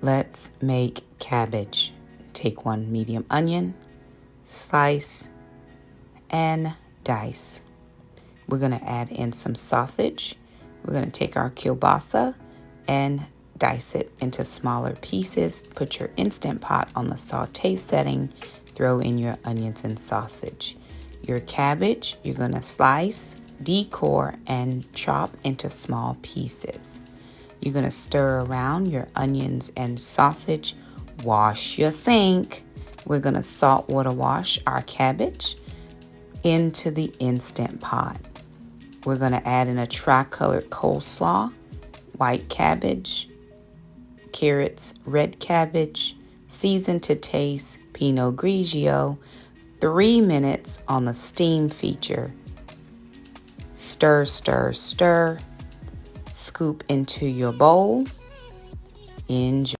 Let's make cabbage. Take 1 medium onion, slice, and dice. We're going to add in some sausage. We're going to take our kielbasa and dice it into smaller pieces. Put your Instant Pot on the saute setting. Throw in your onions and sausage. Your cabbage, you're going to slice, decore, and chop into small pieces. You're going to stir around your onions and sausage. Wash your sink. We're going to salt water wash our cabbage into the Instant Pot. We're going to add in a tri-colored coleslaw, white cabbage, carrots, red cabbage, seasoned to taste, Pinot Grigio, 3 minutes on the steam feature. Stir, stir, stir. Scoop into your bowl. Enjoy.